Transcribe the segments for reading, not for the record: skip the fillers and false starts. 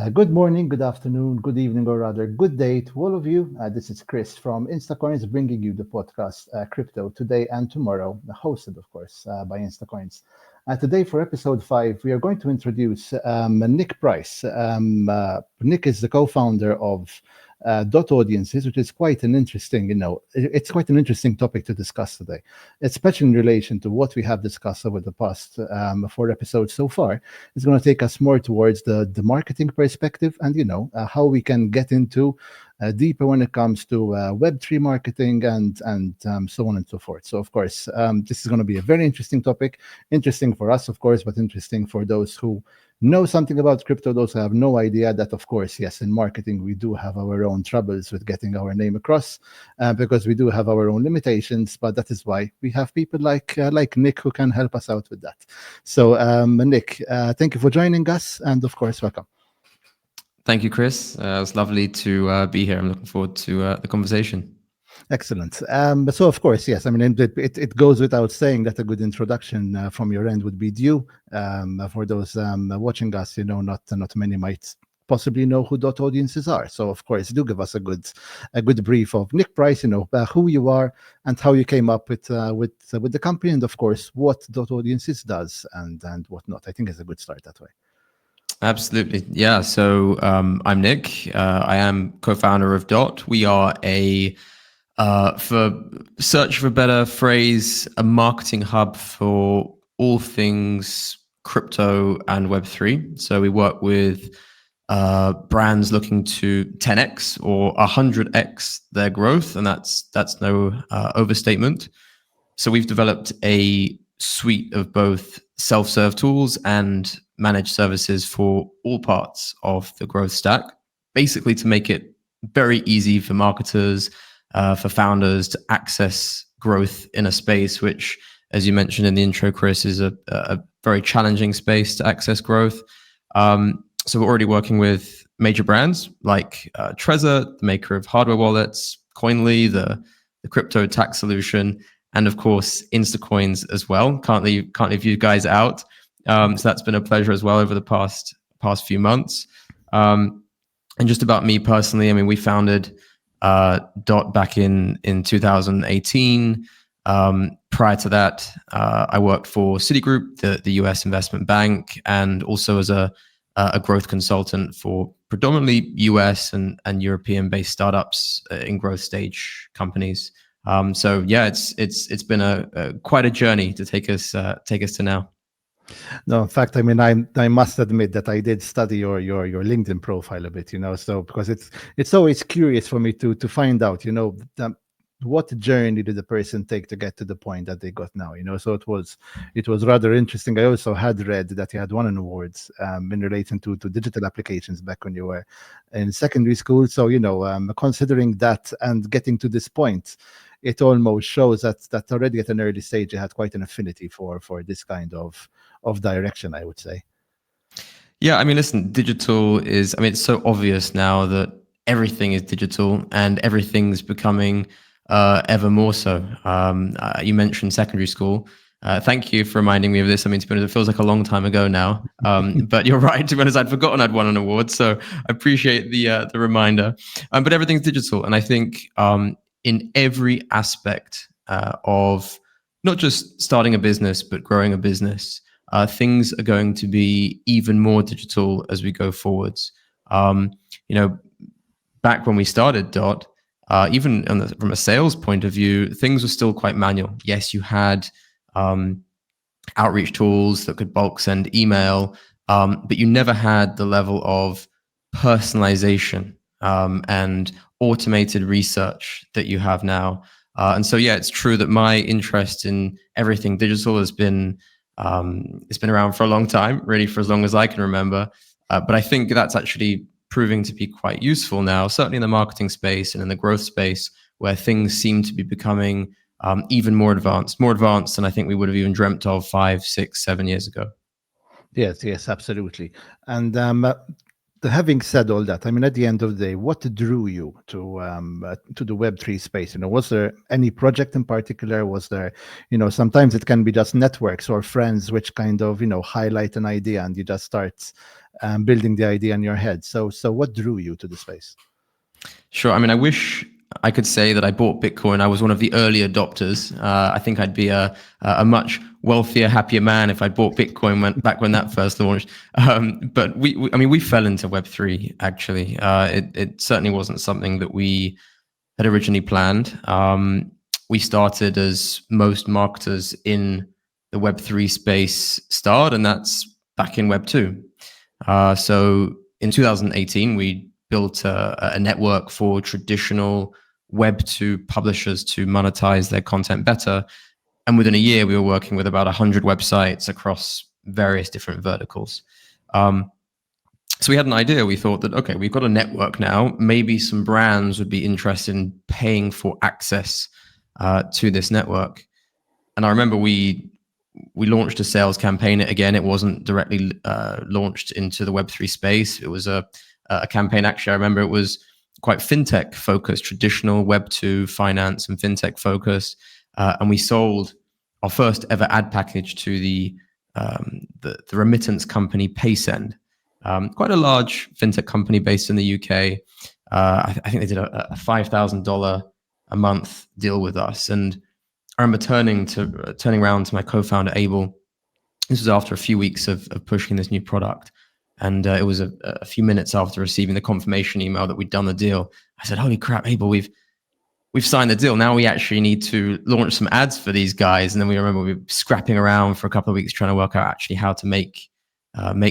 Good morning, good afternoon, good evening, or rather, good day to all of you. This is Chris from Instacoins bringing you the podcast Crypto Today and Tomorrow, hosted, of course, by Instacoins. Today, for episode 5, we are going to introduce Nick Price. Nick is the co founder of dot audiences, which is quite an interesting, it's quite an interesting topic to discuss today, especially in relation to what we have discussed over the past 4 episodes so far. It's going to take us more towards the marketing perspective and, how we can get into deeper when it comes to Web3 marketing and so on and so forth. So, of course, this is going to be a very interesting topic, interesting for us, of course, but interesting for those who know something about crypto, those who have no idea that, of course, yes, in marketing, we do have our own troubles with getting our name across because we do have our own limitations, but that is why we have people like Nick who can help us out with that. So, Nick, thank you for joining us, and of course, welcome. Thank you, Chris. It's lovely to be here. I'm looking forward to the conversation. Excellent. So, of course, yes, I mean, it goes without saying that a good introduction from your end would be due. For those watching us, not many might possibly know who dot audiences are. So, of course, do give us a good brief of Nick Price, who you are and how you came up with the company, and of course, what dot audiences does and whatnot. I think it's a good start that way. Absolutely. Yeah. So I'm Nick. I am co-founder of Dot. We are for search for a better phrase, a marketing hub for all things crypto and Web3. So we work with brands looking to 10x or 100x their growth, and that's no overstatement. So we've developed a suite of both self-serve tools and managed services for all parts of the growth stack, basically to make it very easy for marketers, for founders to access growth in a space which, as you mentioned in the intro, Chris, is a very challenging space to access growth. So we're already working with major brands like Trezor, the maker of hardware wallets, Coinly, the crypto tax solution, and of course Instacoins as well. Can't leave you guys out. So that's been a pleasure as well over the past few months. And just about me personally, I mean, we founded Dot back in 2018. Prior to that, I worked for Citigroup, the US investment bank, and also as a growth consultant for predominantly US and European based startups in growth stage companies. So yeah, it's been quite a journey to take us to now. No, in fact, I mean, I must admit that I did study your LinkedIn profile a bit, so because it's always curious for me to find out, what journey did the person take to get to the point that they got now, so it was rather interesting. I also had read that you had won an awards in relation to digital applications back when you were in secondary school. So, considering that and getting to this point, it almost shows that already at an early stage you had quite an affinity for this kind of direction, I would say. Yeah, I mean, listen, digital is, I mean, it's so obvious now that everything is digital and everything's becoming ever more so. You mentioned secondary school. Thank you for reminding me of this. I mean, to be honest, it feels like a long time ago now. But you're right. To be honest, I'd forgotten I'd won an award, so I appreciate the reminder. But everything's digital, and I think in every aspect of not just starting a business but growing a business, things are going to be even more digital as we go forwards. Back when we started Dot, even from a sales point of view, things were still quite manual. Yes, you had outreach tools that could bulk send email, but you never had the level of personalization and automated research that you have now. And so, yeah, it's true that my interest in everything digital has been it's been around for a long time, really for as long as I can remember. But I think that's actually proving to be quite useful now, certainly in the marketing space and in the growth space, where things seem to be becoming even more advanced than I think we would have even dreamt of 5, 6, 7 years ago. Yes, absolutely. And having said all that, I mean, at the end of the day, what drew you to the Web3 space? Was there any project in particular? Was there, sometimes it can be just networks or friends which kind of highlight an idea and you just start building the idea in your head. So what drew you to the space? Sure. I mean, I wish I could say that I bought Bitcoin. I was one of the early adopters. I think I'd be a much wealthier, happier man if I bought Bitcoin back when that first launched. But we fell into Web3 actually. It certainly wasn't something that we had originally planned. We started as most marketers in the Web3 space start, and that's back in Web2. So in 2018, we built a network for traditional Web2 publishers to monetize their content better. And within a year, we were working with about 100 websites across various different verticals. So we had an idea. We thought that, okay, we've got a network now. Maybe some brands would be interested in paying for access to this network. And I remember we launched a sales campaign. Again, it wasn't directly launched into the Web3 space. It was a campaign. Actually, I remember it was quite fintech focused, traditional Web2 finance and fintech focused. And we sold our first ever ad package to the remittance company Paysend, quite a large fintech company based in the UK. I think they did a $5,000 a month deal with us. And I remember turning around to my co-founder Abel. This was after a few weeks of pushing this new product, and it was a few minutes after receiving the confirmation email that we'd done the deal. I said, "Holy crap, Abel! We've signed the deal. Now we actually need to launch some ads for these guys." And then we remember we were scrapping around for a couple of weeks trying to work out actually how to make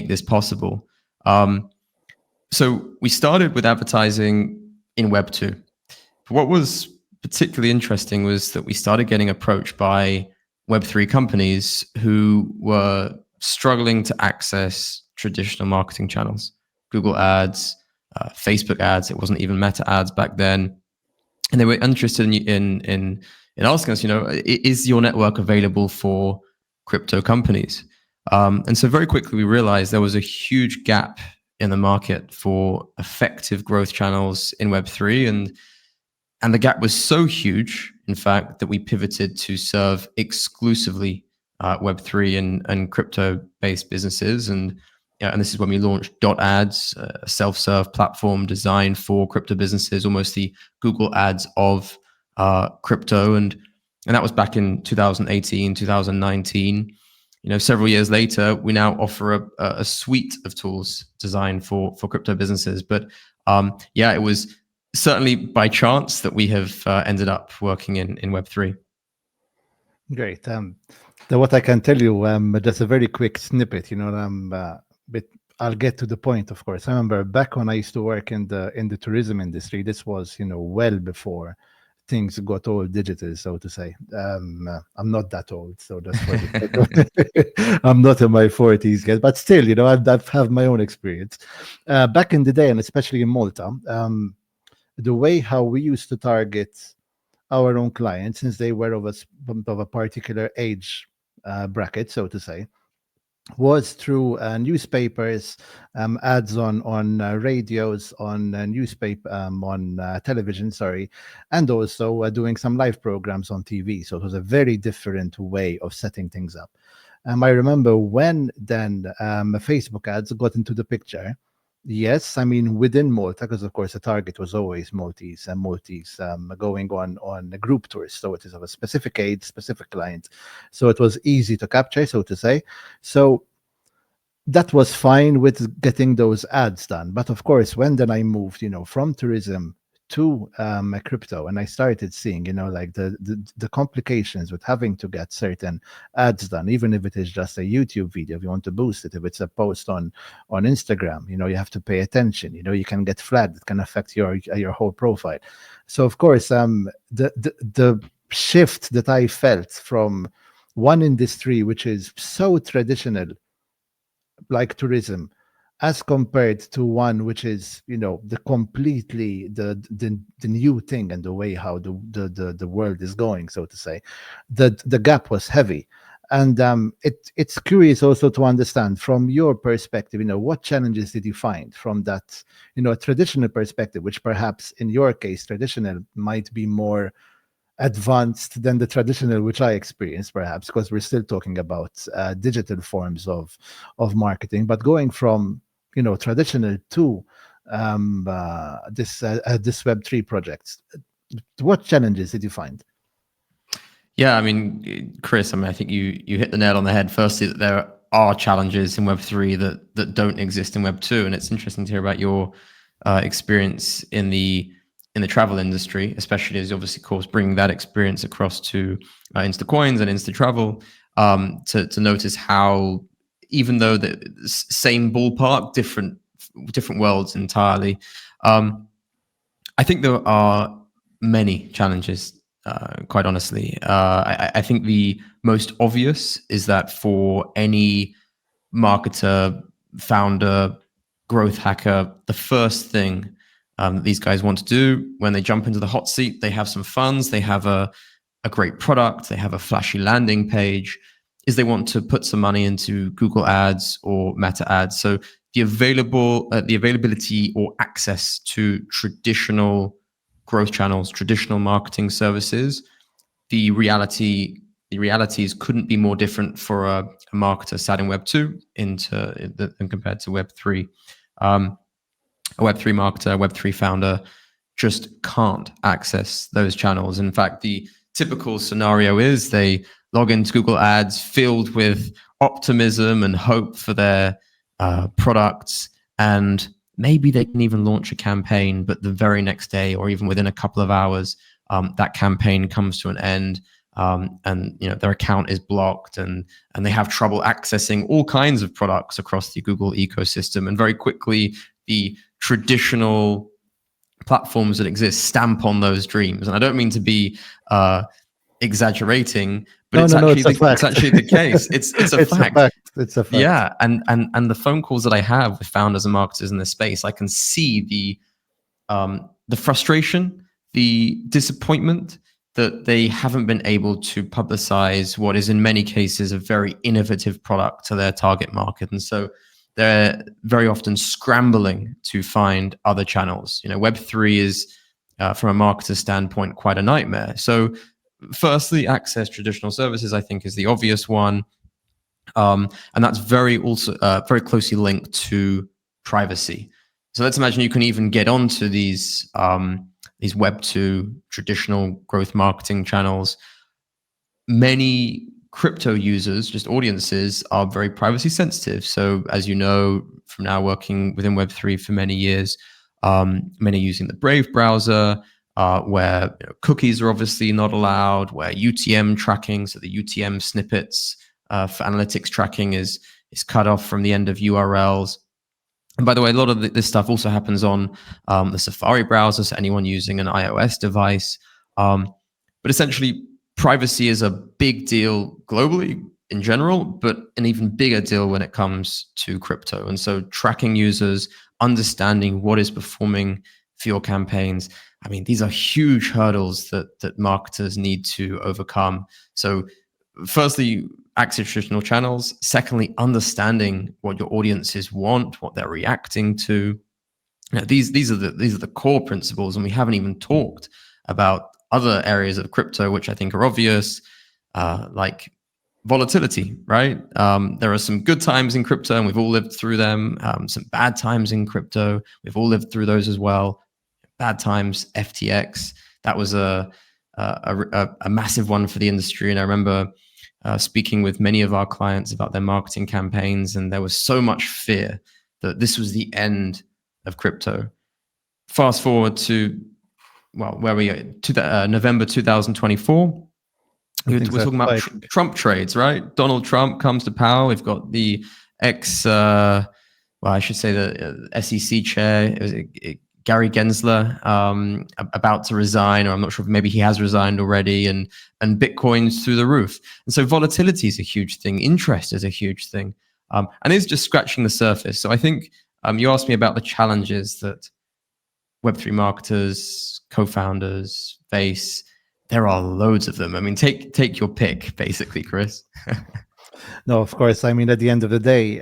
this possible. So we started with advertising in Web2. But what was particularly interesting was that we started getting approached by Web3 companies who were struggling to access traditional marketing channels, Google ads, Facebook ads. It wasn't even Meta ads back then. And they were interested in asking us, is your network available for crypto companies? And so very quickly we realized there was a huge gap in the market for effective growth channels in Web3. And the gap was so huge, in fact, that we pivoted to serve exclusively Web3 and crypto-based businesses. And this is when we launched Dot Ads, a self-serve platform designed for crypto businesses, almost the Google Ads of crypto. And that was back in 2018, 2019. Several years later, we now offer a suite of tools designed for crypto businesses. But it was certainly by chance that we have ended up working in Web3. Great. What I can tell you, just a very quick snippet, but I'll get to the point, of course. I remember back when I used to work in the tourism industry, this was, well before things got all digital, so to say. I'm not that old, so that's for I'm not in my 40s yet, but still, I've had my own experience. Back in the day, and especially in Malta, the way how we used to target our own clients, since they were of a particular age bracket, so to say, was through newspapers, ads on radios, on newspaper, on television, sorry, and also doing some live programs on TV. So it was a very different way of setting things up. I remember when then Facebook ads got into the picture. Yes, I mean within Malta, because of course the target was always Maltese and Maltese going on group tours. So it is of a specific age, specific client. So it was easy to capture, so to say. So that was fine with getting those ads done. But of course, when then I moved, from tourism to crypto, and I started seeing, like the complications with having to get certain ads done, even if it is just a YouTube video, if you want to boost it, if it's a post on Instagram, you have to pay attention. You can get flagged; it can affect your whole profile. So of course, the shift that I felt from one industry which is so traditional, like tourism, as compared to one which is the completely the new thing, and the way how the world is going, so to say, the gap was heavy. And it's curious also to understand from your perspective, what challenges did you find from that, a traditional perspective, which perhaps in your case, traditional might be more advanced than the traditional which I experienced, perhaps because we're still talking about digital forms of marketing, but going from traditional to this Web3 projects. What challenges did you find? Yeah, I mean, Chris, I think you hit the nail on the head. Firstly, that there are challenges in Web3 that don't exist in Web2, and it's interesting to hear about your experience in the travel industry, especially as you obviously, of course, bringing that experience across to Instacoins and Instatravel, to notice how, even though the same ballpark, different worlds entirely. I think there are many challenges, quite honestly. I think the most obvious is that for any marketer, founder, growth hacker, the first thing that these guys want to do when they jump into the hot seat, they have some funds, they have a great product, they have a flashy landing page, is they want to put some money into Google Ads or Meta Ads. So the availability or access to traditional growth channels, traditional marketing services, the realities couldn't be more different for a marketer sat in Web 2 than compared to Web 3. A Web3 marketer, Web3 founder just can't access those channels. In fact, the typical scenario is they log into Google Ads filled with optimism and hope for their products, and maybe they can even launch a campaign, but the very next day or even within a couple of hours, that campaign comes to an end, and their account is blocked, and they have trouble accessing all kinds of products across the Google ecosystem, and very quickly the traditional platforms that exist stamp on those dreams. And I don't mean to be exaggerating, but No, it's no, no, actually it's a fact. it's actually the case. It's a It's a fact. fact. It's a fact. Yeah, and the phone calls that I have with founders and marketers in this space, I can see the frustration, the disappointment that they haven't been able to publicize what is in many cases a very innovative product to their target market. And so they're very often scrambling to find other channels. Web3 is, from a marketer standpoint, quite a nightmare. So firstly, access traditional services, I think, is the obvious one. And that's very closely linked to privacy. So let's imagine you can even get onto these Web2 traditional growth marketing channels. Many crypto users, just audiences, are very privacy sensitive. So as you know, from now working within Web3 for many years, many are using the Brave browser, where cookies are obviously not allowed, where UTM tracking, so the UTM snippets for analytics tracking is cut off from the end of URLs. And by the way, a lot of this stuff also happens on the Safari browser, so anyone using an iOS device. But essentially, privacy is a big deal globally in general, but an even bigger deal when it comes to crypto. And so tracking users, understanding what is performing for your campaigns, I mean, these are huge hurdles that marketers need to overcome. So firstly, access traditional channels. Secondly, understanding what your audiences want, what they're reacting to. These are the core principles, and we haven't even talked about other areas of crypto which I think are obvious, like volatility. Right? There are some good times in crypto, and we've all lived through them. Some bad times in crypto, we've all lived through those as well. Bad times, FTX. That was a massive one for the industry, and I remember speaking with many of our clients about their marketing campaigns, and there was so much fear that this was the end of crypto. Fast forward to, where we are, to November 2024. We're talking about Trump trades, right? Donald Trump comes to power. We've got the I should say the SEC chair, Gary Gensler, about to resign, or I'm not sure if maybe he has resigned already, and Bitcoin's through the roof. And so volatility is a huge thing. Interest is a huge thing. And it's just scratching the surface. So I think you asked me about the challenges that Web3 marketers, co-founders face. there are loads of them. I mean, take your pick, basically, Chris. No, of course. I mean, at the end of the day,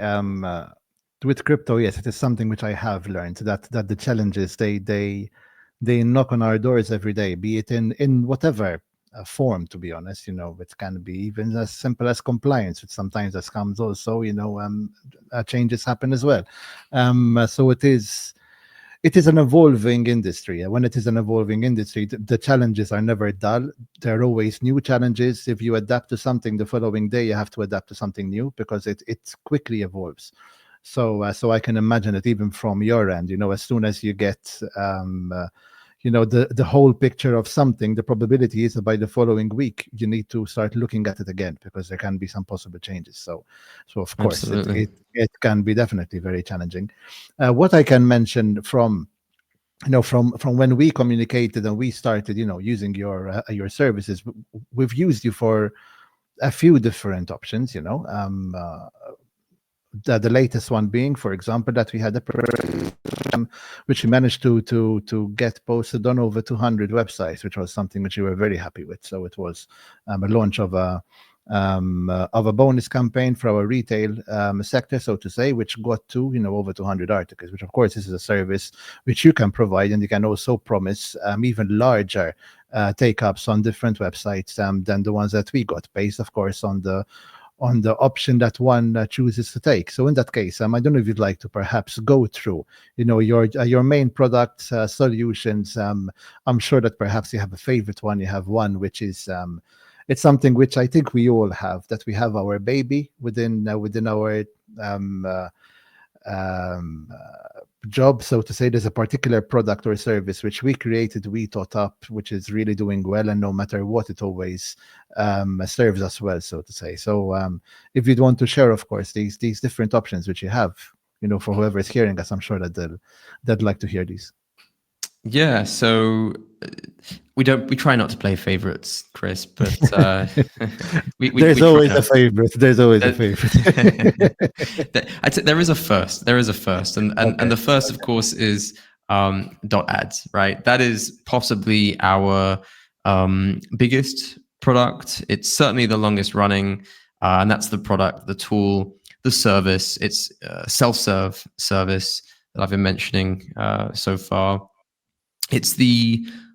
with crypto, yes, it is something which I have learned that the challenges they knock on our doors every day, be it in whatever form. To be honest, it can be even as simple as compliance, which sometimes as comes also. Changes happen as well. So it is an evolving industry. And when it is an evolving industry, the challenges are never dull. There are always new challenges. If you adapt to something the following day, you have to adapt to something new because it quickly evolves. So I can imagine it even from your end. As soon as you get the whole picture of something, the probability is that by the following week you need to start looking at it again because there can be some possible changes. So of course it Absolutely. it can be definitely very challenging. What I can mention from when we communicated and we started using your services, we've used you for a few different options. The latest one being, for example, that we had a program which we managed to get posted on over 200 websites, which was something which we were very happy with. So it was a launch of a bonus campaign for our retail sector, so to say, which got to over 200 articles. Which of course this is a service which you can provide, and you can also promise even larger take ups on different websites than the ones that we got, based of course on the option that one chooses to take. So in that case, I don't know if you'd like to perhaps go through, your main product solutions. I'm sure that perhaps you have a favorite one. You have one which is it's something which I think we all have, that we have our baby within our job, so to say. There's a particular product or service which we created, we thought up, which is really doing well, and no matter what, it always serves us well, so to say. So if you'd want to share, of course, these different options which you have, for whoever is hearing us, I'm sure that they'd like to hear these. Yeah, so we try not to play favorites, Chris, but There's we try always a not. favorite. There's always a favorite. I'd say there is a first. There is a first, and Okay. the first, of course, is dot ads. Right, that is possibly our biggest product. It's certainly the longest running, and that's the product, the tool, the service. It's a self-serve service that I've been mentioning so far. It's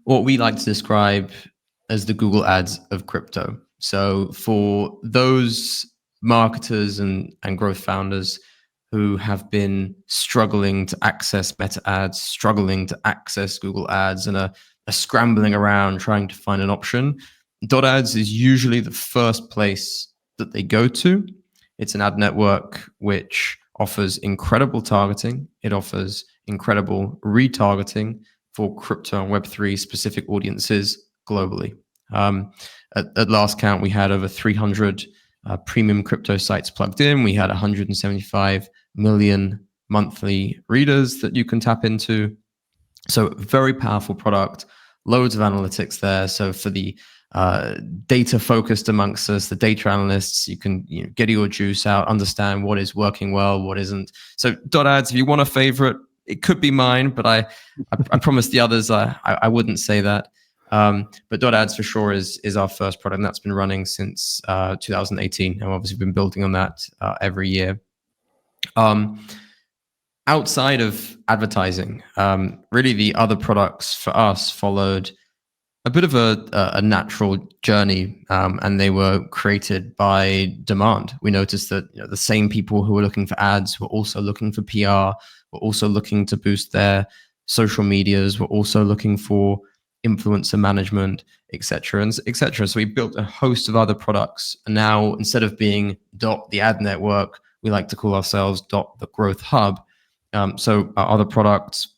what we like to describe as the Google Ads of crypto. So for those marketers and growth founders who have been struggling to access Meta ads, struggling to access Google Ads, and are scrambling around trying to find an option, dot ads is usually the first place that they go to. It's an ad network which offers incredible targeting. It offers incredible retargeting for crypto and Web3 specific audiences globally. At last count, we had over 300 premium crypto sites plugged in. We had 175 million monthly readers that you can tap into. So very powerful product, loads of analytics there. So for the data focused amongst us, the data analysts, you can get your juice out, understand what is working well, what isn't. So dot ads, if you want a favorite, it could be mine, but I promise the others I wouldn't say that. But dot ads for sure is our first product, and that's been running since 2018, and obviously been building on that every year. Outside of advertising, really the other products for us followed a bit of a natural journey, and they were created by demand. We noticed that the same people who were looking for ads were also looking for PR, were also looking to boost their social medias, were also looking for influencer management, etc., and etc. So we built a host of other products, and now instead of being dot the ad network, we like to call ourselves dot the growth hub. So our other products,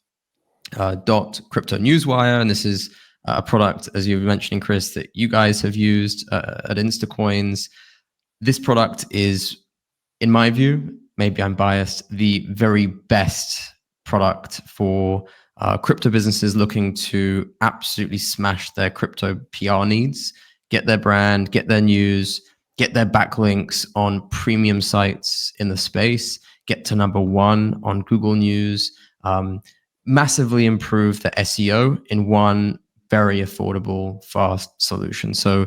dot crypto newswire, and this is a product, as you were mentioning, Chris, that you guys have used at Instacoins. This product is, in my view, maybe I'm biased, the very best product for crypto businesses looking to absolutely smash their crypto PR needs, get their brand, get their news, get their backlinks on premium sites in the space, get to number one on Google News, massively improve the SEO in one very affordable, fast solution. So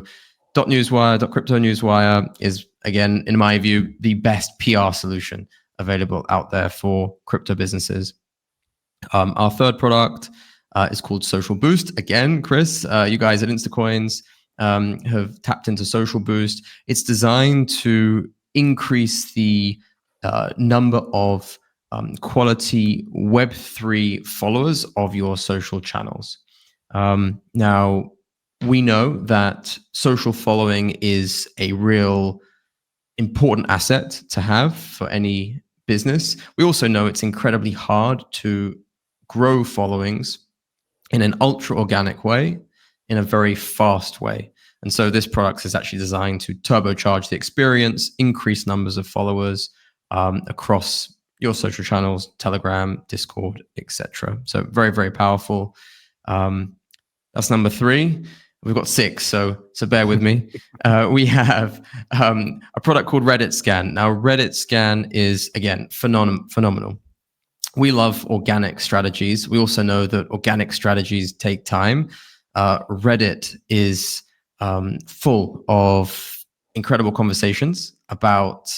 .newswire, .crypto newswire is, again, in my view, the best PR solution available out there for crypto businesses. Our third product is called Social Boost. Again, Chris, you guys at Instacoins have tapped into Social Boost. It's designed to increase the number of quality Web3 followers of your social channels. Now, we know that social following is a real important asset to have for any business. We also know it's incredibly hard to grow followings in an ultra organic way, in a very fast way. And so this product is actually designed to turbocharge the experience, increase numbers of followers across your social channels, Telegram, Discord, etc. So very, very powerful. That's number 3. We've got 6, so bear with me. We have a product called Reddit Scan. Now, Reddit Scan is, again, phenomenal. We love organic strategies. We also know that organic strategies take time. Reddit is full of incredible conversations about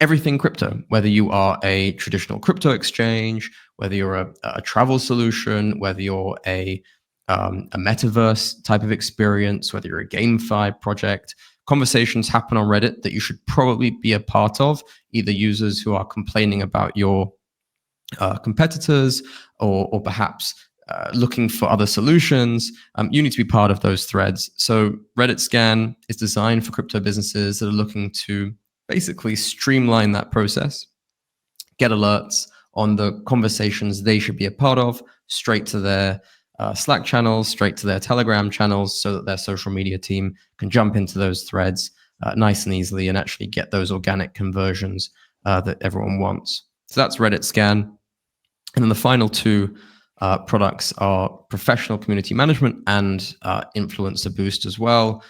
everything crypto, whether you are a traditional crypto exchange, whether you're a travel solution, whether you're a metaverse type of experience, whether you're a GameFi project. Conversations happen on Reddit that you should probably be a part of, either users who are complaining about your competitors or perhaps looking for other solutions. You need to be part of those threads. So Reddit Scan is designed for crypto businesses that are looking to basically streamline that process, get alerts on the conversations they should be a part of, straight to their Slack channels, straight to their Telegram channels, so that their social media team can jump into those threads nice and easily and actually get those organic conversions that everyone wants. So that's Reddit Scan. And then the final 2 products are professional community management and influencer boost as well.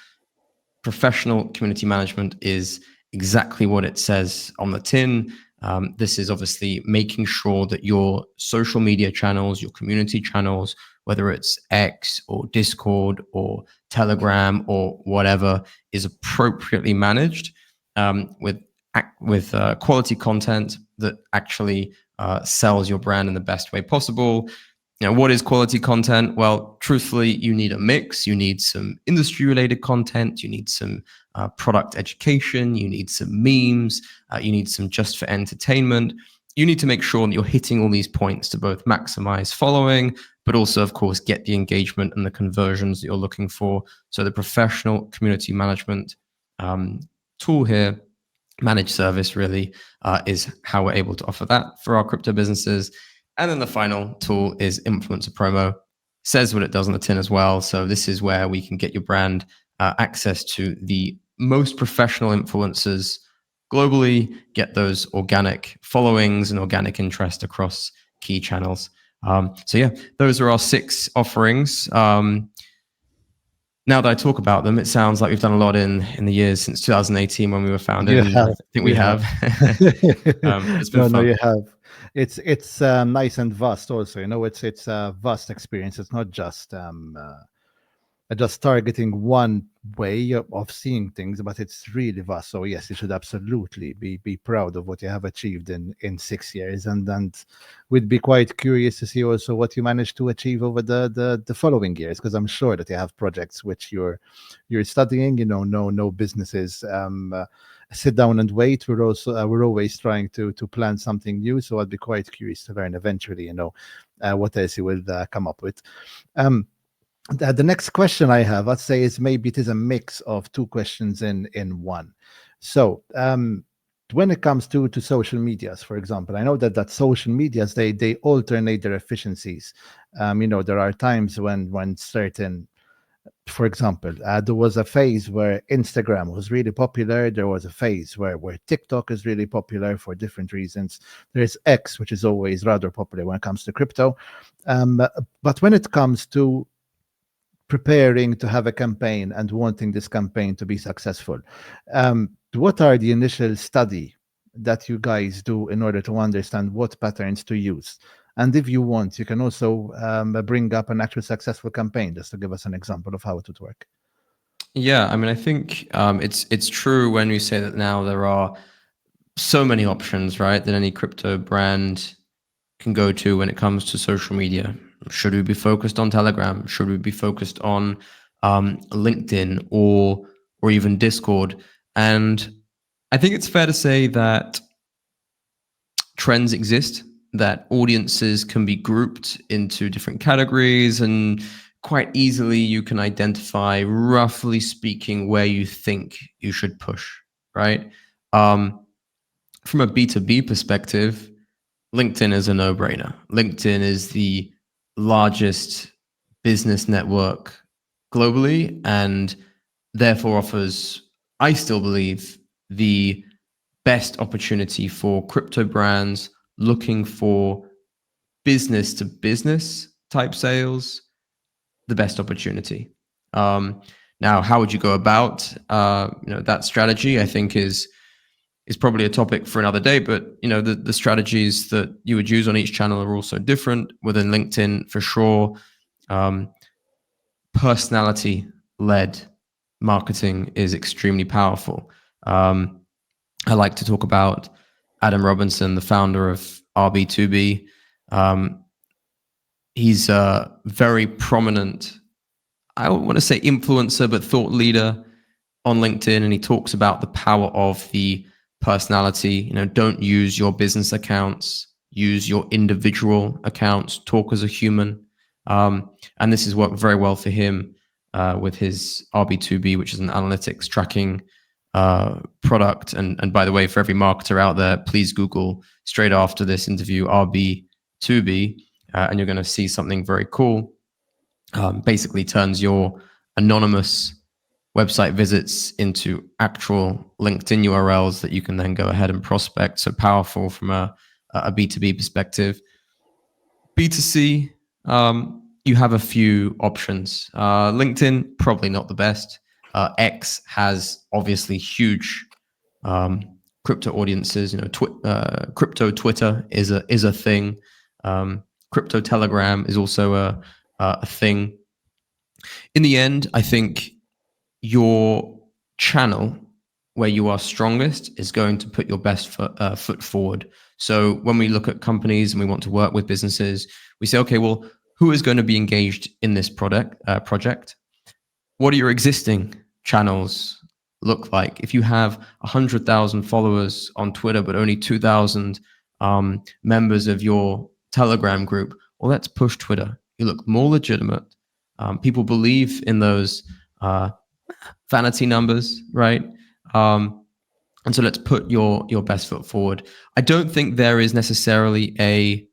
Professional community management is exactly what it says on the tin. This is obviously making sure that your social media channels, your community channels, whether it's X or Discord or Telegram or whatever, is appropriately managed with quality content that actually sells your brand in the best way possible. What is quality content? Well, truthfully, you need a mix. You need some industry-related content. You need some product education. You need some memes. You need some just for entertainment. You need to make sure that you're hitting all these points to both maximize following, but also, of course, get the engagement and the conversions that you're looking for. So the professional community management tool here, managed service really, is how we're able to offer that for our crypto businesses. And then the final tool is influencer promo. Says what it does on the tin as well. So this is where we can get your brand access to the most professional influencers globally, get those organic followings and organic interest across key channels. So yeah, those are our 6 offerings. Now that I talk about them, it sounds like we've done a lot in the years since 2018 when we were founded. And I think we have. It's been fun. You have. It's nice and vast also. It's a vast experience. It's not just targeting one way of seeing things, but it's really vast. So yes, you should absolutely be proud of what you have achieved in 6 years, and we'd be quite curious to see also what you managed to achieve over the following years, because I'm sure that you have projects which you're studying. No businesses sit down and wait. We're always trying to plan something new. So I'd be quite curious to learn eventually, what else you will come up with. The next question I have, I'd say, is maybe it is a mix of 2 questions in one. So when it comes to social medias, for example, I know that social medias, they alternate their efficiencies. There are times when certain, for example, there was a phase where Instagram was really popular. There was a phase where TikTok is really popular for different reasons. There's X, which is always rather popular when it comes to crypto. But when it comes to preparing to have a campaign and wanting this campaign to be successful, what are the initial study that you guys do in order to understand what patterns to use? And if you want, you can also bring up an actual successful campaign, just to give us an example of how it would work. Yeah, I mean, I think it's true when we say that now there are so many options, right, that any crypto brand can go to when it comes to social media. Should we be focused on Telegram? Should we be focused on LinkedIn or even Discord? And I think it's fair to say that trends exist, that audiences can be grouped into different categories, and quite easily you can identify, roughly speaking, where you think you should push, right? From a B2B perspective, LinkedIn is a no-brainer. LinkedIn is the largest business network globally and therefore offers, I still believe, the best opportunity for crypto brands looking for business to business type sales, the best opportunity. Now, how would you go about that strategy? I think is probably a topic for another day. But the strategies that you would use on each channel are also different. Within LinkedIn, for sure, personality-led marketing is extremely powerful. I like to talk about Adam Robinson, the founder of RB2B. He's a very prominent, I don't want to say influencer, but thought leader on LinkedIn, and he talks about the power of the personality. Don't use your business accounts, use your individual accounts, talk as a human. And this has worked very well for him with his RB2B, which is an analytics tracking product. And by the way, for every marketer out there, please Google straight after this interview RB2B, and you're going to see something very cool. Basically turns your anonymous website visits into actual LinkedIn URLs that you can then go ahead and prospect. So powerful from a B2B perspective. B2C, you have a few options. LinkedIn, probably not the best. X has obviously huge crypto audiences. Crypto Twitter is a thing. Crypto Telegram is also a thing. In the end, I think your channel where you are strongest is going to put your best foot forward. So when we look at companies and we want to work with businesses, we say, okay, well, who is going to be engaged in this project? What are your existing channels look like? If you have 100,000 followers on Twitter, but only 2,000 members of your Telegram group, well, let's push Twitter. You look more legitimate. People believe in those vanity numbers, right? And so let's put your best foot forward. I don't think there is necessarily a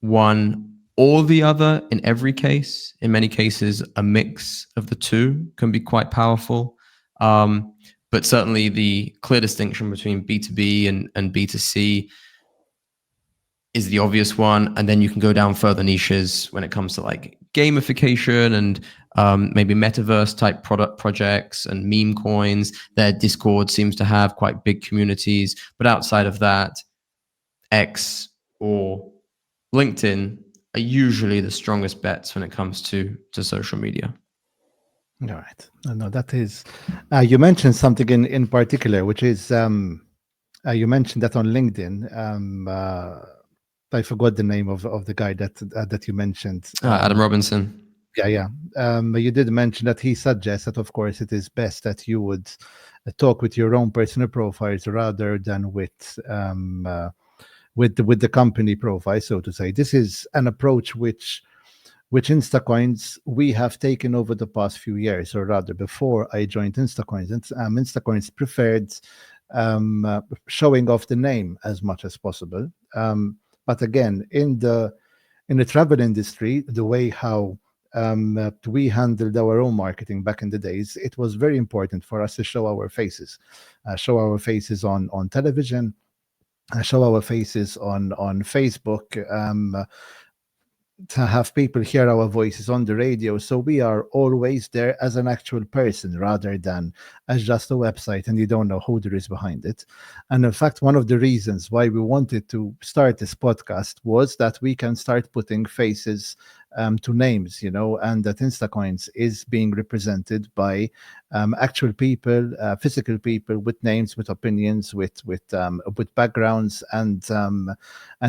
one or the other in every case. In many cases, a mix of the two can be quite powerful. But certainly the clear distinction between B2B and B2C is the obvious one. And then you can go down further niches when it comes to like gamification and maybe metaverse type product projects and meme coins. Their Discord seems to have quite big communities. But outside of that, X or LinkedIn are usually the strongest bets when it comes to social media. All right. No, that is. You mentioned something in particular, which is you mentioned that on LinkedIn. I forgot the name of the guy that you mentioned. Adam Robinson. Yeah. You did mention that he suggests that, of course, it is best that you would talk with your own personal profiles rather than with the company profile, so to say. This is an approach which Instacoins we have taken over the past few years, or rather before I joined Instacoins. Instacoins preferred showing off the name as much as possible. But again, in the travel industry, the way how we handled our own marketing back in the days, it was very important for us to show our faces on television, show our faces on Facebook. to have people hear our voices on the radio. So we are always there as an actual person rather than as just a website and you don't know who there is behind it. And in fact, one of the reasons why we wanted to start this podcast was that we can start putting faces to names, and that Instacoins is being represented by actual people, physical people with names, with opinions, with backgrounds, and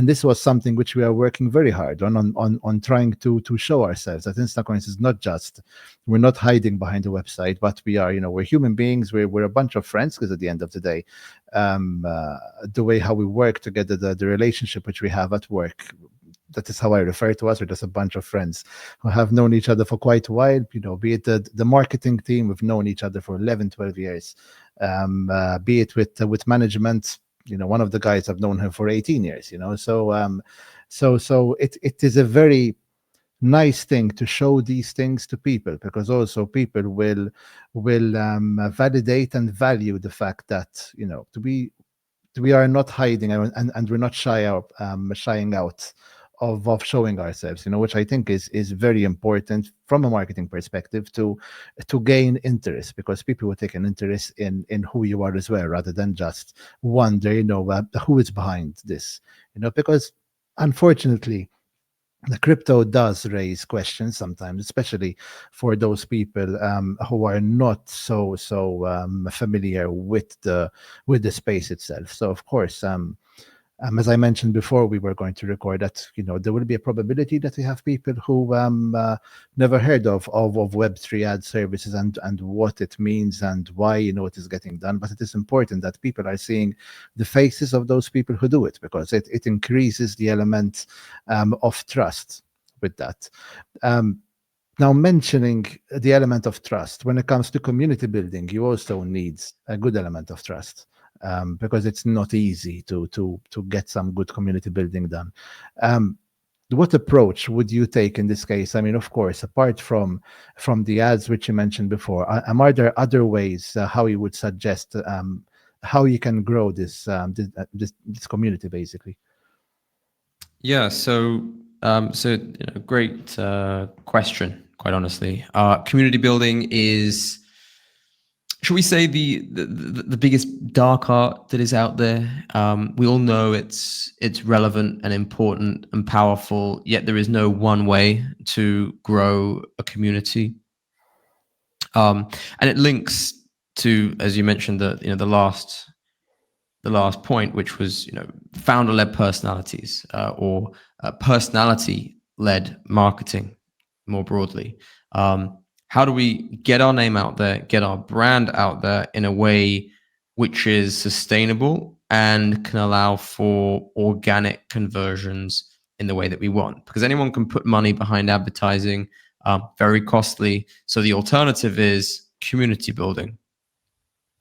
this was something which we are working very hard on trying to show ourselves that Instacoins is not just, we're not hiding behind the website, but we are, we're human beings. We're a bunch of friends, because at the end of the day, the way how we work together, the relationship which we have at work, that is how I refer to us. We're just a bunch of friends who have known each other for quite a while, be it the marketing team, we've known each other for 11, 12 years, be it with management. One of the guys, I've known him for 18 years, so it is a very nice thing to show these things to people, because also people will validate and value the fact that, we are not hiding, and we're not shying out of showing ourselves, which I think is very important from a marketing perspective, to gain interest, because people will take an interest in who you are as well, rather than just wonder, who is behind this, because unfortunately the crypto does raise questions sometimes, especially for those people who are not so familiar with the space itself. So of course, as I mentioned before we were going to record, that there will be a probability that we have people who never heard of Web3 ad services, and what it means and why it is getting done. But it is important that people are seeing the faces of those people who do it, because it increases the element of trust with that. Now, mentioning the element of trust, when it comes to community building, you also need a good element of trust, because it's not easy to get some good community building done. What approach would you take in this case? I mean, of course, apart from the ads which you mentioned before, are there other ways how you would suggest how you can grow this community, basically? Yeah, great question. Quite honestly, community building is, should we say, the biggest dark art that is out there. We all know it's relevant and important and powerful. Yet there is no one way to grow a community, and it links to, as you mentioned, the last point, which was founder-led personalities, or personality-led marketing more broadly. How do we get our name out there, get our brand out there in a way which is sustainable and can allow for organic conversions in the way that we want? Because anyone can put money behind advertising, very costly. So the alternative is community building.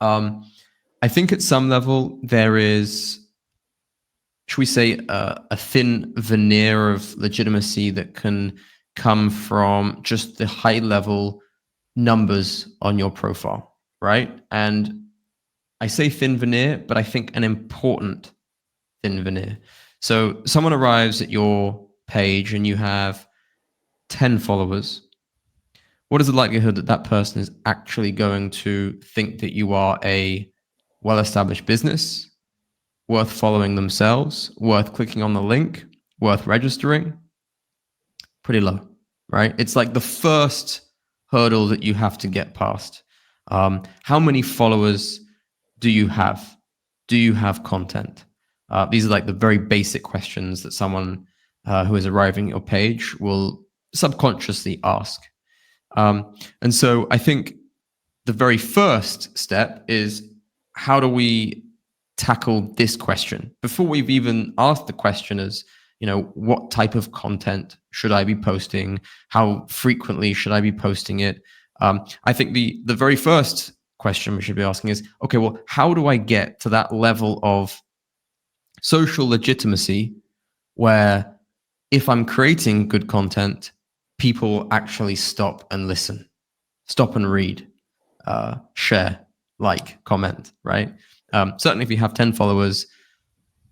I think at some level there is, should we say, a thin veneer of legitimacy that can come from just the high level numbers on your profile, right? And I say thin veneer, but I think an important thin veneer. So someone arrives at your page and you have 10 followers. What is the likelihood that that person is actually going to think that you are a well-established business, worth following themselves, worth clicking on the link, worth registering? Pretty low, right? It's like the first hurdle that you have to get past. How many followers do you have? Do you have content? These are like the very basic questions that someone who is arriving at your page will subconsciously ask. And so I think the very first step is, how do we tackle this question before we've even asked the question as, what type of content should I be posting? How frequently should I be posting it? I think the very first question we should be asking is, okay, well, how do I get to that level of social legitimacy where if I'm creating good content, people actually stop and listen, stop and read, share, like, comment, right? Certainly if you have 10 followers,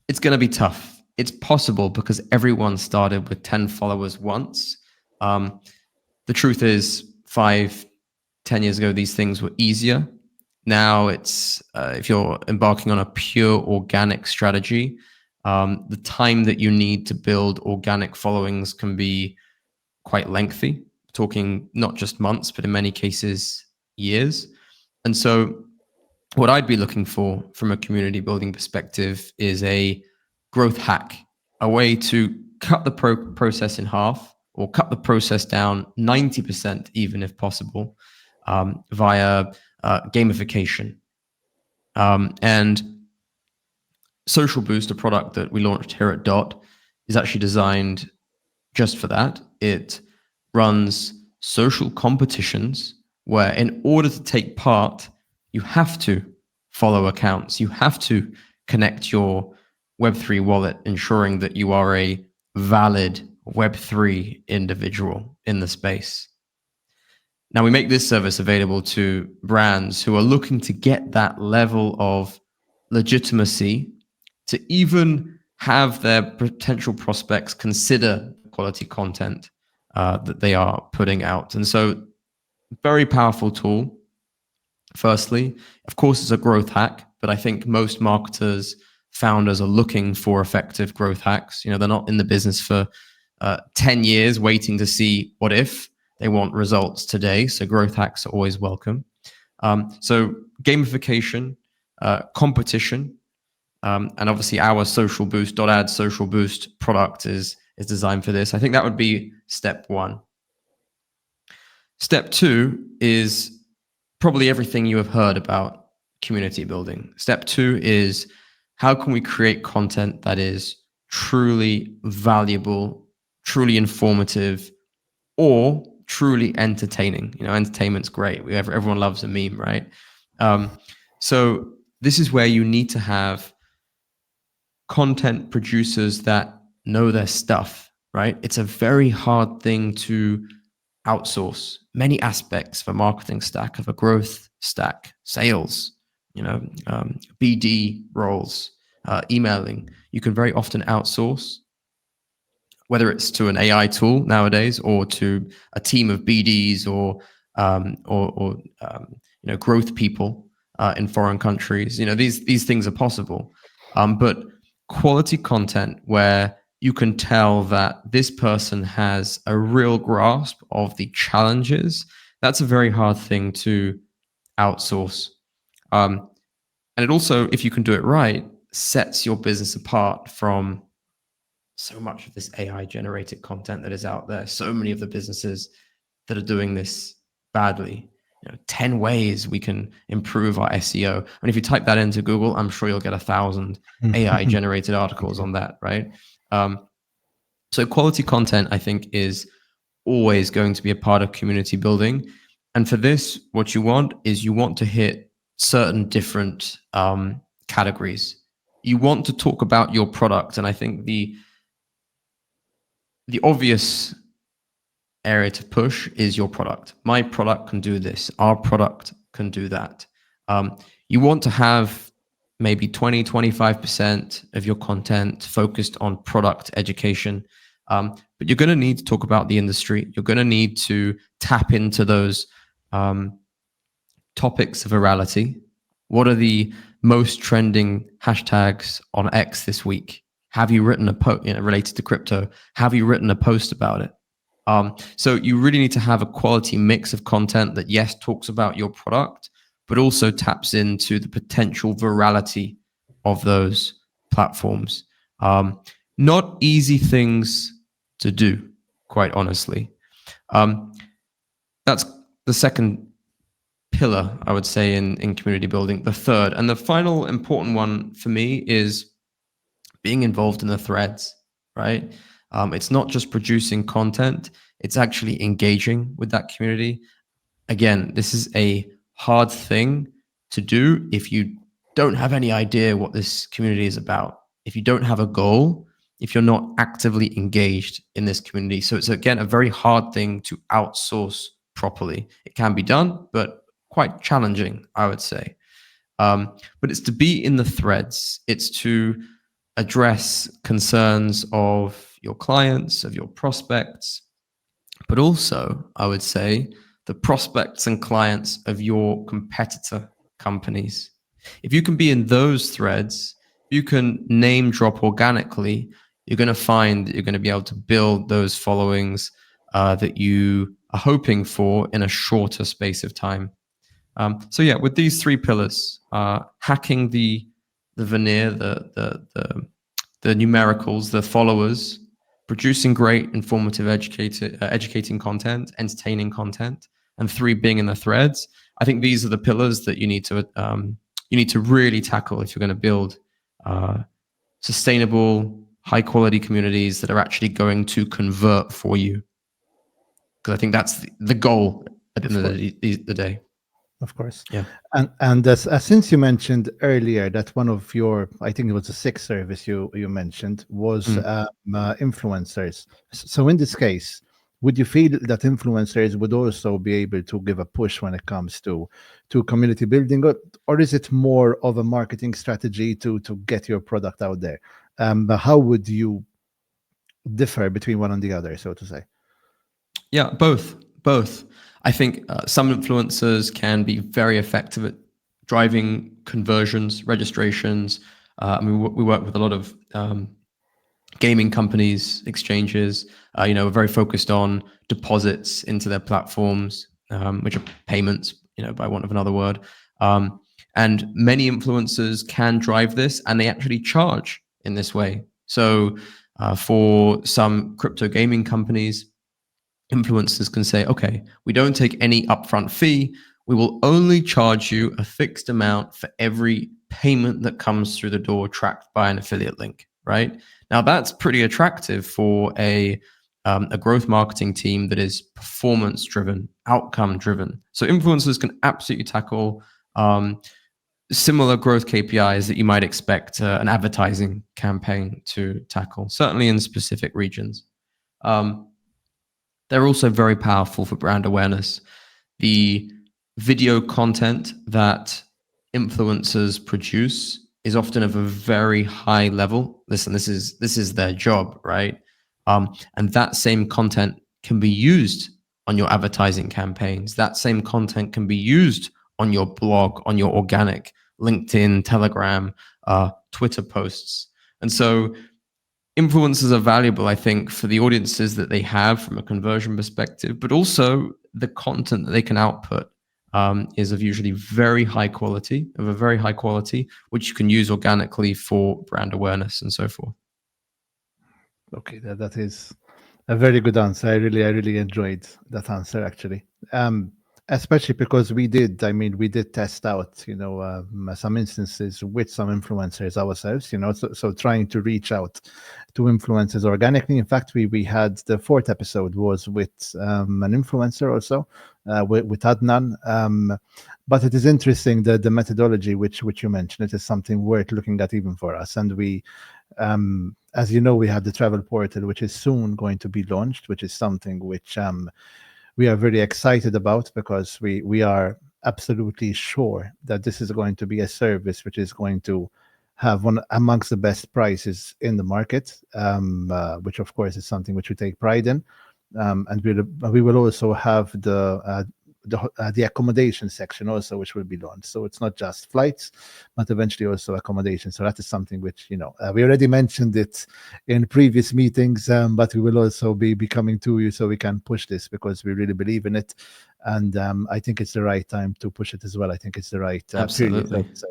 it's going to be tough. it's possible because everyone started with 10 followers once. The truth is, 5, 10 years ago, these things were easier. Now it's if you're embarking on a pure organic strategy, the time that you need to build organic followings can be quite lengthy, talking not just months, but in many cases, years. And so, what I'd be looking for from a community building perspective is a growth hack, a way to cut the process in half or cut the process down 90%, even if possible, via gamification. And Social Boost, a product that we launched here at Dot, is actually designed just for that. It runs social competitions where, in order to take part, you have to follow accounts. You have to connect your Web3 wallet, ensuring that you are a valid Web3 individual in the space. Now, we make this service available to brands who are looking to get that level of legitimacy to even have their potential prospects consider quality content that they are putting out. And so, very powerful tool. Firstly, of course, it's a growth hack, but I think most marketers, founders are looking for effective growth hacks. They're not in the business for 10 years waiting to see what if. They want results today. So growth hacks are always welcome. So gamification, competition, and obviously our Social Boost .ad Social Boost product is designed for this. I think that would be step one. Step two is probably everything you have heard about community building. Step two is, how can we create content that is truly valuable, truly informative, or truly entertaining? Entertainment's great. Everyone loves a meme, right? So this is where you need to have content producers that know their stuff, right? It's a very hard thing to outsource many aspects of a marketing stack, of a growth stack, sales, BD roles, emailing. You can very often outsource, whether it's to an AI tool nowadays or to a team of BDs or growth people in foreign countries. These things are possible, but quality content where you can tell that this person has a real grasp of the challenges, that's a very hard thing to outsource. And it also, if you can do it right, sets your business apart from so much of this AI generated content that is out there. So many of the businesses that are doing this badly. 10 ways we can improve our SEO. And if you type that into Google, I'm sure you'll get 1,000 AI generated articles on that, right? So quality content, I think, is always going to be a part of community building. And for this, what you want is you want to hit certain different categories. You want to talk about your product. And I think the obvious area to push is your product. My product can do this. Our product can do that. You want to have maybe 20, 25% of your content focused on product education. But you're going to need to talk about the industry. You're going to need to tap into those topics of virality. What are the most trending hashtags on X this week? Have you written a post related to crypto? Have you written a post about it? So you really need to have a quality mix of content that, yes, talks about your product, but also taps into the potential virality of those platforms. Not easy things to do, quite honestly. That's the second pillar, I would say, in community building. The third and the final important one for me is being involved in the threads, right? It's not just producing content, it's actually engaging with that community. Again, this is a hard thing to do if you don't have any idea what this community is about, if you don't have a goal, if you're not actively engaged in this community. So it's, again, a very hard thing to outsource properly. It can be done, but quite challenging, I would say. But it's to be in the threads. It's to address concerns of your clients, of your prospects, but also, I would say, the prospects and clients of your competitor companies. If you can be in those threads, you can name drop organically, you're going to find that you're going to be able to build those followings that you are hoping for in a shorter space of time. So yeah, with these three pillars, hacking the veneer, the numericals, the followers, producing great, informative, educating content, entertaining content, and three, being in the threads. I think these are the pillars that you need to really tackle if you're going to build sustainable, high quality communities that are actually going to convert for you. Because I think that's the goal at the end Of of course. the day. Of course. Yeah. And since you mentioned earlier that one of your, I think it was the sixth service you mentioned was Mm. influencers. So in this case, would you feel that influencers would also be able to give a push when it comes to community building, or is it more of a marketing strategy to get your product out there? How would you differ between one and the other, so to say? Yeah, both. I think some influencers can be very effective at driving conversions, registrations. I mean, we work with a lot of gaming companies, exchanges. Are very focused on deposits into their platforms, which are payments. By want of another word. And many influencers can drive this, and they actually charge in this way. So, for some crypto gaming companies, influencers can say, okay, we don't take any upfront fee. We will only charge you a fixed amount for every payment that comes through the door tracked by an affiliate link, right? Now, that's pretty attractive for a growth marketing team that is performance driven, outcome driven. So influencers can absolutely tackle similar growth KPIs that you might expect an advertising campaign to tackle, certainly in specific regions. They're also very powerful for brand awareness. The video content that influencers produce is often of a very high level. Listen, this is their job, right? And that same content can be used on your advertising campaigns. That same content can be used on your blog, on your organic LinkedIn, Telegram, Twitter posts. And so influencers are valuable, I think, for the audiences that they have from a conversion perspective, but also the content that they can output is of usually very high quality, which you can use organically for brand awareness and so forth. Okay, that is a very good answer. I really enjoyed that answer actually. Especially because we did test out, some instances with some influencers ourselves, so trying to reach out to influencers organically. In fact, we had the fourth episode was with an influencer also, with Adnan. But it is interesting that the methodology which you mentioned, it is something worth looking at even for us. And as you know, we have the travel portal, which is soon going to be launched, which is something which we are very excited about, because we are absolutely sure that this is going to be a service which is going to have one amongst the best prices in the market, which of course is something which we take pride in. And we will also have the accommodation section also, which will be launched. So it's not just flights, but eventually also accommodation. So that is something which, we already mentioned it in previous meetings, but we will also be coming to you so we can push this, because we really believe in it. And I think it's the right time to push it as well. I think it's the right period. Absolutely. So.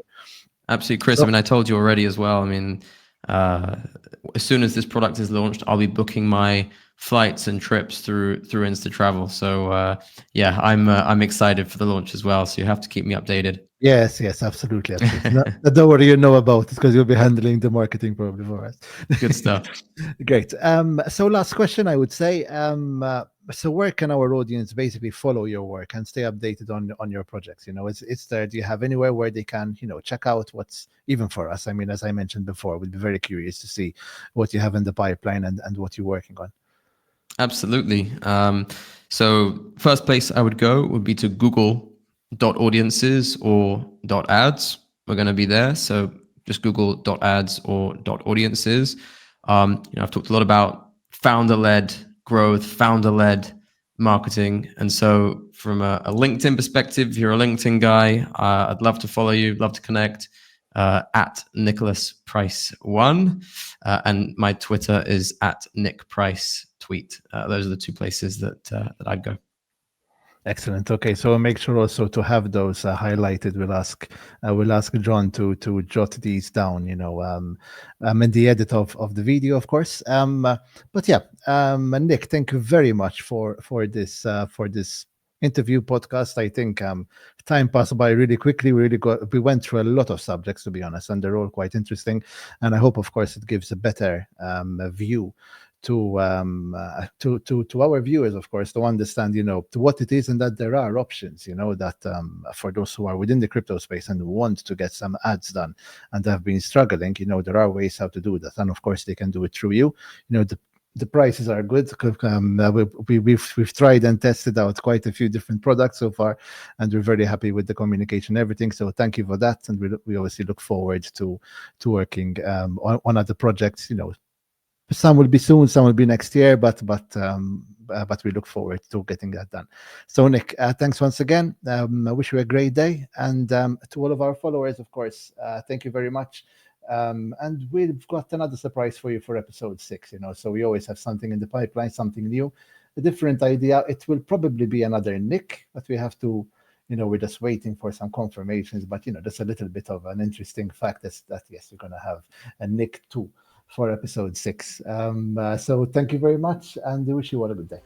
Absolutely, Chris. So- I mean, I told you already as well. I mean, as soon as this product is launched, I'll be booking my flights and trips through Instatravel. So yeah, I'm excited for the launch as well. So you have to keep me updated. Yes, absolutely. No, don't worry, you know about it, because you'll be handling the marketing probably for us. Good stuff. Great. So last question, I would say. So where can our audience basically follow your work and stay updated on your projects? It's there. Do you have anywhere where they can, check out what's, even for us? I mean, as I mentioned before, we'd be very curious to see what you have in the pipeline and what you're working on. Absolutely. So first place I would go would be to Google .audiences or .ads. We're going to be there. So just Google .ads or .audiences. I've talked a lot about founder-led growth, founder-led marketing. And so from a LinkedIn perspective, if you're a LinkedIn guy, I'd love to follow you, love to connect at Nicholas Price 1. And my Twitter is at Nick Price Tweet. Those are the two places that I'd go. Excellent. Okay, so make sure also to have those highlighted. We'll ask John to jot these down. In the edit of the video, of course. But yeah, Nick, thank you very much for this interview podcast. I think time passed by really quickly. We went through a lot of subjects, to be honest, and they're all quite interesting. And I hope, of course, it gives a better view to our viewers, of course, to understand, to what it is, and that there are options, that for those who are within the crypto space and want to get some ads done and have been struggling, there are ways how to do that, and of course they can do it through you. The prices are good. We've tried and tested out quite a few different products so far, and we're very happy with the communication, everything. So thank you for that, and we obviously look forward to working on other projects. Some will be soon, some will be next year, but we look forward to getting that done. So Nick, thanks once again. I wish you a great day, and to all of our followers, of course, thank you very much. And we've got another surprise for you for episode 6. So we always have something in the pipeline, something new, a different idea. It will probably be another Nick, but we have to. We're just waiting for some confirmations. But that's a little bit of an interesting fact that yes, we're going to have a Nick too for episode 6. So thank you very much, and I wish you all a good day.